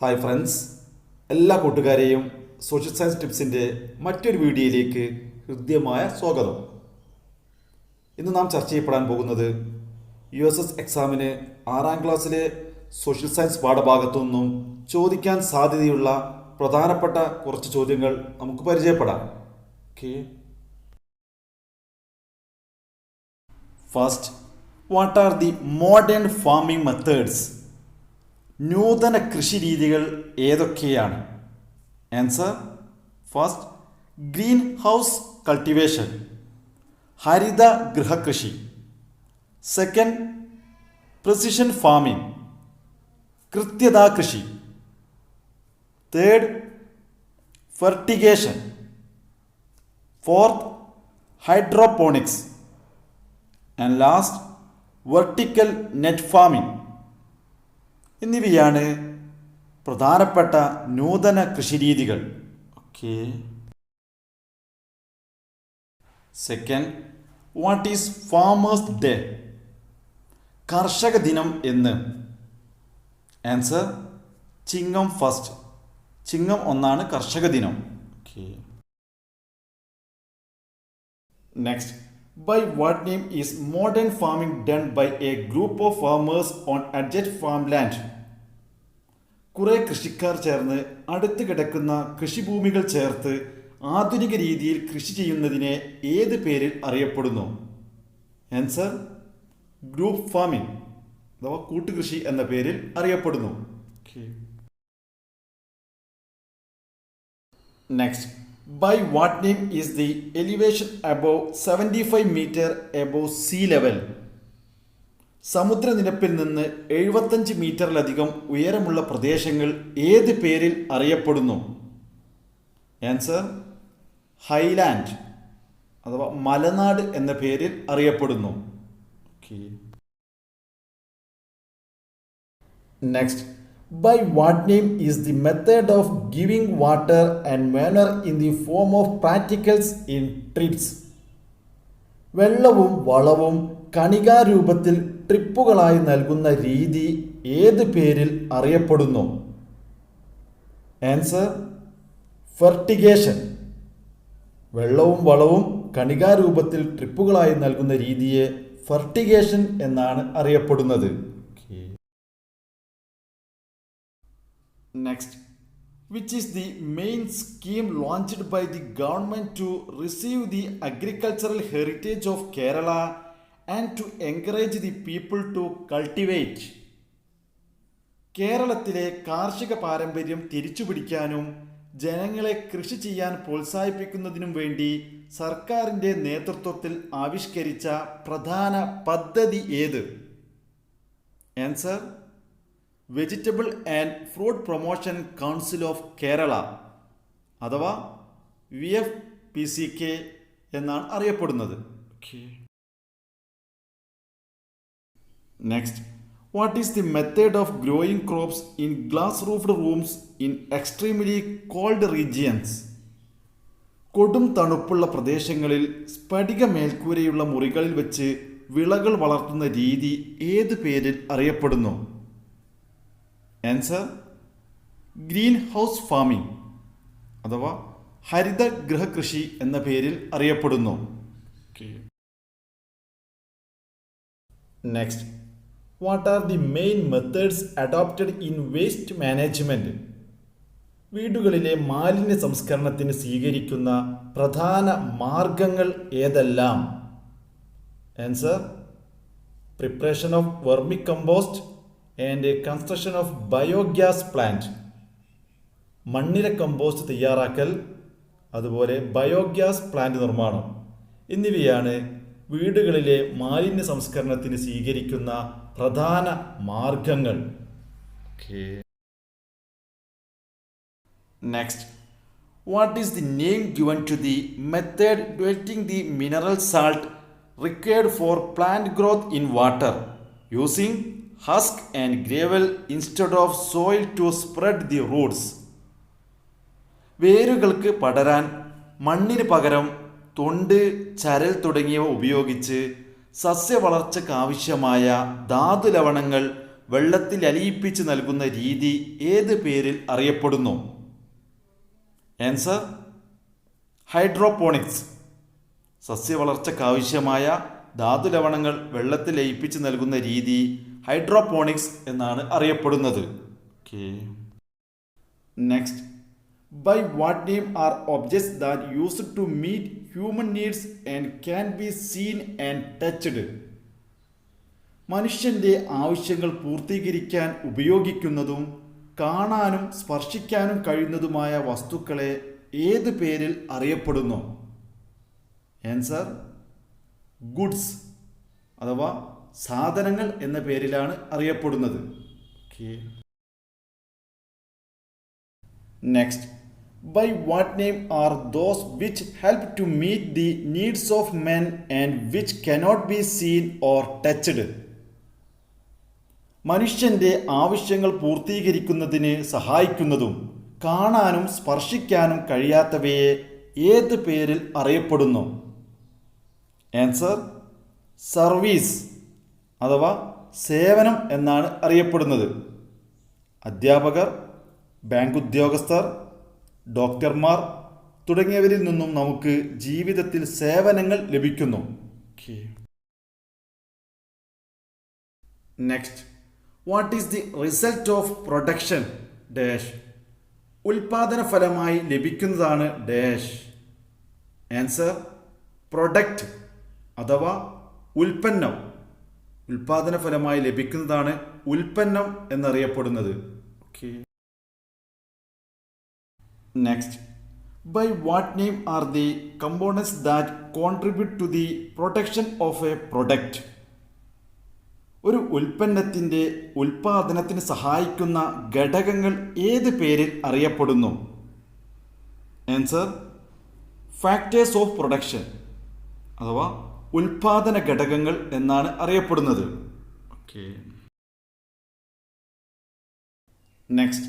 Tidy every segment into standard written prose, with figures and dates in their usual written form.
Hi friends, എല്ലാ കൂട്ടുകാരെയും social science ടിപ്സിൻ്റെ മറ്റൊരു വീഡിയോയിലേക്ക് ഹൃദ്യമായ സ്വാഗതം. ഇന്ന് നാം ചർച്ച ചെയ്യപ്പെടാൻ പോകുന്നത് USS എക്സാമിന് 6ാം ക്ലാസ്സിലെ സോഷ്യൽ സയൻസ് പാഠഭാഗത്തു നിന്നും ചോദിക്കാൻ സാധ്യതയുള്ള പ്രധാനപ്പെട്ട കുറച്ച് ചോദ്യങ്ങൾ നമുക്ക് പരിചയപ്പെടാം. Okay, first, what are the modern farming methods? നൂതന കൃഷി രീതികൾ ഏതൊക്കെയാണ്? Answer: first, green house cultivation, ഹരിത ഗൃഹകൃഷി. സെക്കൻഡ്, പ്രിസിഷൻ ഫാമിംഗ്, കൃത്യതാ കൃഷി. Third, fertigation. Fourth, hydroponics. And last, vertical net farming. എന്നിവയാണ് പ്രധാനപ്പെട്ട നൂതന കൃഷിരീതികൾ. Okay. Second, what is farmers day? കർഷക ദിനം എന്ന്. ആൻസർ: ചിങ്ങം ഫസ്റ്റ്. ചിങ്ങം 1 കർഷക ദിനം. Okay. Next, by what name is modern farming done by a group of farmers on adjacent farmland? കുറേ കൃഷിക്കാർ ചേർന്ന് അടുത്ത് കിടക്കുന്ന കൃഷിഭൂമികൾ ചേർത്ത് ആധുനിക രീതിയിൽ കൃഷി ചെയ്യുന്നതിനെ ഏത് പേരിൽ അറിയപ്പെടുന്നു? ആൻസർ: ഗ്രൂപ്പ് ഫാമിംഗ് അഥവാ കൂട്ടുകൃഷി എന്ന പേരിൽ അറിയപ്പെടുന്നു. Next, by what name is the elevation above 75 meter above sea level? സമുദ്രനിരപ്പിൽ നിന്ന് 75 മീറ്ററിലധികം ഉയരമുള്ള പ്രദേശങ്ങൾ ഏത് പേരിൽ അറിയപ്പെടുന്നു? ആൻസർ: ഹൈലാൻഡ് അഥവാ മലനാട് എന്ന പേരിൽ അറിയപ്പെടുന്നു. Next, by what name is the method of giving water and manure in the form of particles in trips? വെള്ളവും വളവും കണികാരൂപത്തിൽ ട്രിപ്പുകളായി നൽകുന്ന രീതി ഏത് പേരിൽ അറിയപ്പെടുന്നു? Answer: fertigation. വെള്ളവും വളവും കണികാരൂപത്തിൽ ട്രിപ്പുകളായി നൽകുന്ന രീതിയെ ഫെർട്ടിഗേഷൻ എന്നാണ് അറിയപ്പെടുന്നത്. Next, which is the main scheme launched by the government to receive the agricultural heritage of Kerala and to encourage the people to cultivate? കേരളത്തിലെ കാർഷിക പാരമ്പര്യം തിരിച്ചുപിടിക്കാനും ജനങ്ങളെ കൃഷി ചെയ്യാൻ പ്രോത്സാഹിപ്പിക്കുന്നതിനും വേണ്ടി സർക്കാരിൻ്റെ നേതൃത്വത്തിൽ ആവിഷ്കരിച്ച പ്രധാന പദ്ധതി ഏത്? Answer: vegetable and fruit promotion council of Kerala അഥവാ VFPCK എന്നാണ് അറിയപ്പെടുന്നത്. Next, what is the method of growing crops in glass roofed rooms in extremely cold regions? കൊടും തണുപ്പുള്ള പ്രദേശങ്ങളിൽ സ്ഫടിക മേൽക്കൂരയുള്ള മുറികളിൽ വെച്ച് വിളകൾ വളർത്തുന്ന രീതി ഏത് പേരിൽ അറിയപ്പെടുന്നു? ആൻസർ: ഗ്രീൻ ഹൗസ് ഫാമിംഗ് അഥവാ ഹരിത ഗൃഹകൃഷി എന്ന പേരിൽ അറിയപ്പെടുന്നു. Next, what are the main methods adopted in waste management? വീടുകളിലെ മാലിന്യ സംസ്കരണത്തിന് സ്വീകരിക്കുന്ന പ്രധാന മാർഗങ്ങൾ ഏതെല്ലാം? Answer: preparation of vermi compost and construction of biogas plant. മണ്ണിര കമ്പോസ്റ്റ് തയ്യാറാക്കൽ, അതുപോലെ ബയോഗ്യാസ് പ്ലാന്റ് നിർമ്മാണം എന്നിവയാണ് വീടുകളിലെ മാലിന്യ സംസ്കരണത്തിന് സ്വീകരിക്കുന്ന പ്രധാന മാർഗങ്ങൾ. Next, what is the name given to the method diluting the mineral salt required for plant growth in water using husk and gravel instead of soil to spread the roots? വേരുകൾക്ക് പടരാൻ മണ്ണിന് പകരം തൊണ്ട്, ചരൽ തുടങ്ങിയവ ഉപയോഗിച്ച് സസ്യവളർച്ചയ്ക്കാവശ്യമായ ധാതു ലവണങ്ങൾ വെള്ളത്തിൽ അലിയിപ്പിച്ച് നൽകുന്ന രീതി ഏത് പേരിൽ അറിയപ്പെടുന്നു? Answer hydroponics. സസ്യവളർച്ചയ്ക്കാവശ്യമായ ധാതുലവണങ്ങൾ വെള്ളത്തിൽ ലയിപ്പിച്ച് നൽകുന്ന രീതി ഹൈഡ്രോപോണിക്സ് എന്നാണ് അറിയപ്പെടുന്നത്. Okay. Next, by what name are objects that used to meet human needs and can be seen and touched? മനുഷ്യൻ്റെ ആവശ്യങ്ങൾ പൂർത്തീകരിക്കാൻ ഉപയോഗിക്കുന്നതും കാണാനും സ്പർശിക്കാനും കഴിയുന്നതുമായ വസ്തുക്കളെ ഏത് പേരിൽ അറിയപ്പെടുന്നു? ആൻസർ ഗുഡ്സ് അഥവാ സാധനങ്ങൾ എന്ന പേരിലാണ് അറിയപ്പെടുന്നത്. Okay. Next, by what name are those which help to meet the needs of men and which cannot be seen or touched? മനുഷ്യൻ്റെ ആവശ്യങ്ങൾ പൂർത്തീകരിക്കുന്നതിന് സഹായിക്കുന്നതും കാണാനും സ്പർശിക്കാനും കഴിയാത്തവയെ ഏത് പേരിൽ അറിയപ്പെടുന്നു? ആൻസർ സർവീസ് അഥവാ സേവനം എന്നാണ് അറിയപ്പെടുന്നത്. അധ്യാപകർ, ബാങ്ക് ഉദ്യോഗസ്ഥർ, ഡോക്ടർമാർ തുടങ്ങിയവരിൽ നിന്നും നമുക്ക് ജീവിതത്തിൽ സേവനങ്ങൾ ലഭിക്കുന്നു. Next, what is the result of production dash? ഉൽപാദന ഫലമായി ലഭിക്കുന്നതാണ് ഡാഷ്. ആൻസർ പ്രൊഡക്റ്റ് അഥവാ ഉൽപ്പന്നം. ഉൽപാദന ഫലമായി ലഭിക്കുന്നതാണ് ഉൽപ്പന്നം എന്നറിയപ്പെടുന്നത്. Okay. Next, by what name are the components that contribute to the production of a product? ഒരു ഉൽപ്പന്നത്തിൻ്റെ ഉൽപാദനത്തിന് സഹായിക്കുന്ന ഘടകങ്ങൾ ഏത് പേരിൽ അറിയപ്പെടുന്നു? ആൻസർ ഫാക്ടേഴ്സ് ഓഫ് പ്രൊഡക്ഷൻ അഥവാ ഉൽപാദന ഘടകങ്ങൾ എന്നാണ് അറിയപ്പെടുന്നത്. Okay. Next,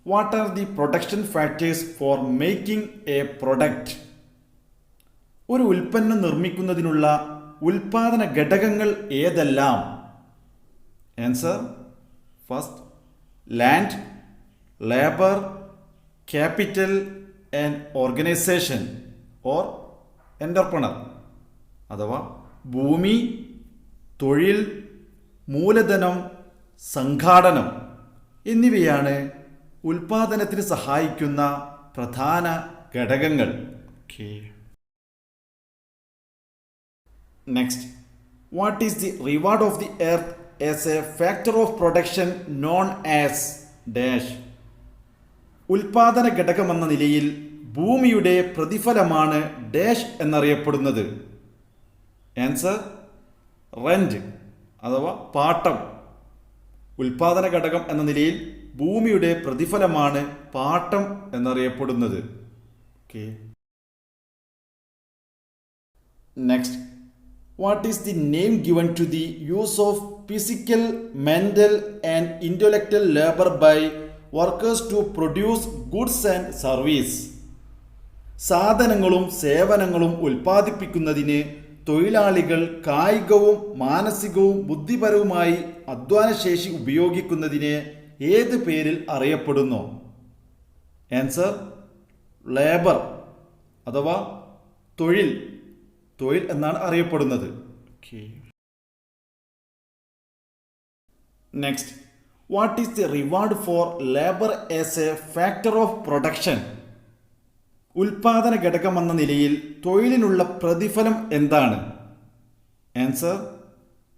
what are the production factors for making A product? ഒരു ഉൽപ്പന്നം നിർമ്മിക്കുന്നതിനുള്ള ഉൽപാദന ഘടകങ്ങൾ ഏതെല്ലാം? Answer first land, labour, capital and organisation or entrepreneur അഥവാ ഭൂമി, തൊഴിൽ, മൂലധനം, സംഘാടനം എന്നിവയാണ് ഉൽപാദനത്തിന് സഹായിക്കുന്ന പ്രധാന ഘടകങ്ങൾ. Okay. Next, what is the reward of the earth as a factor of production known as dash? ഉൽപാദന ഘടകമെന്ന നിലയിൽ ഭൂമിയുടെ പ്രതിഫലമാണ് ഡാഷ് എന്നറിയപ്പെടുന്നത്. ആൻസർ റെന്റ് അഥവാ പാട്ടം. ഉൽപാദന ഘടകം എന്ന നിലയിൽ ഭൂമിയുടെ പ്രതിഫലമാണ് പാട്ടം എന്നറിയപ്പെടുന്നത്. Okay. Next, what is the name given to the use of physical, mental and intellectual labour by workers to produce goods and service? സാധനങ്ങളും സേവനങ്ങളും ഉൽപ്പാദിപ്പിക്കുന്നതിന് തൊഴിലാളികൾ കായികവും മാനസികവും ബുദ്ധിപരവുമായി അധ്വാനശേഷി ഉപയോഗിക്കുന്നതിന് ഏത് പേരിൽ അറിയപ്പെടുന്നു? ആൻസർ ലേബർ അഥവാ തൊഴിൽ. തൊഴിൽ എന്നാണ് അറിയപ്പെടുന്നത്. Okay. Next, what is the reward four labour as a factor of production? ഉൽപാദന ഘടകമെന്ന നിലയിൽ തൊഴിലിനുള്ള പ്രതിഫലം എന്താണ്? ആൻസർ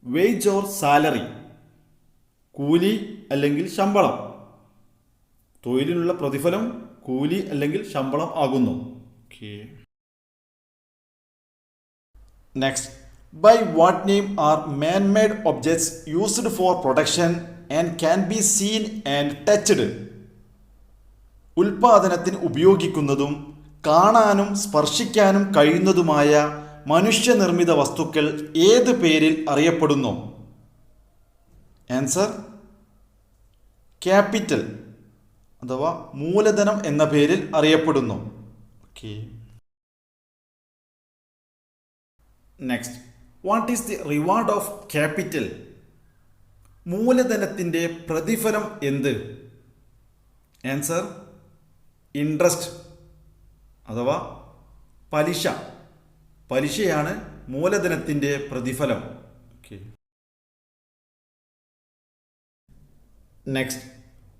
വേജ് ഓർ സാലറി, കൂലി അല്ലെങ്കിൽ ശമ്പളം. തൊഴിലിനുള്ള പ്രതിഫലം കൂലി അല്ലെങ്കിൽ ശമ്പളം ആകുന്നു. Okay. Next, by what name are man made objects used for production and can be seen and touched? ഉൽപാദനത്തിന് ഉപയോഗിക്കുന്നതും കാണാനും സ്പർശിക്കാനും കഴിയുന്നതുമായ മനുഷ്യനിർമ്മിത വസ്തുക്കൾ ഏത് പേരിൽ അറിയപ്പെടുന്നു? ആൻസർ ക്യാപിറ്റൽ അഥവാ മൂലധനം എന്ന പേരിൽ അറിയപ്പെടുന്നു. Okay. Next, what is the reward of capital? മൂലധനത്തിൻ്റെ പ്രതിഫലം എന്ത്? ആൻസർ ഇൻട്രസ്റ്റ് അഥവാ പലിശ. പലിശയാണ് മൂലധനത്തിൻ്റെ പ്രതിഫലം. Okay. Next,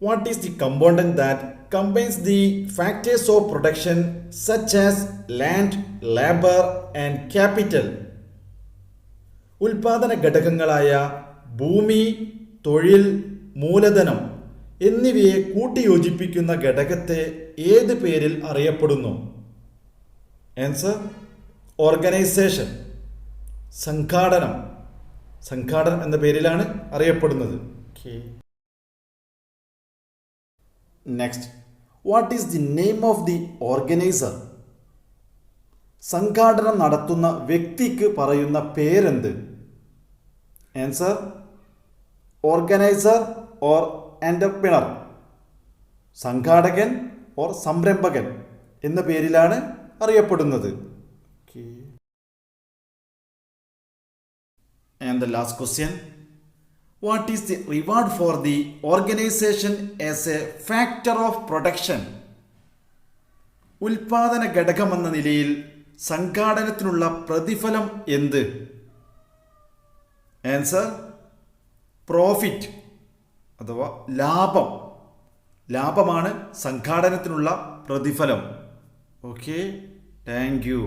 what is the component that combines the factors of production such as land, labour and capital? ഉൽപാദന ഘടകങ്ങളായ ഭൂമി, തൊഴിൽ, മൂലധനം എന്നിവയെ കൂട്ടിയോജിപ്പിക്കുന്ന ഘടകത്തെ ഏത് പേരിൽ അറിയപ്പെടുന്നു? Answer organisation. സംഘാടനം. സംഘാടനം എന്ന പേരിലാണ് അറിയപ്പെടുന്നത്. Next, what is the name of the organiser? സംഘാടനം നടത്തുന്ന വ്യക്തിക്ക് പറയുന്ന പേരെന്ത്? Answer organiser or entrepreneur. സംഘാടകൻ ഓർ സംരംഭകൻ എന്ന പേരിലാണ് അറിയപ്പെടുന്നത്. And the last question, what is the reward for the organisation as a factor of production? ഉൽപാദന ഘടകമെന്ന നിലയിൽ സംഘാടനത്തിനുള്ള പ്രതിഫലം എന്ത്? ആൻസർ പ്രോഫിറ്റ് അഥവാ ലാഭം. ലാഭമാണ് സംഘാടനത്തിനുള്ള പ്രതിഫലം. Okay, thank you.